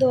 2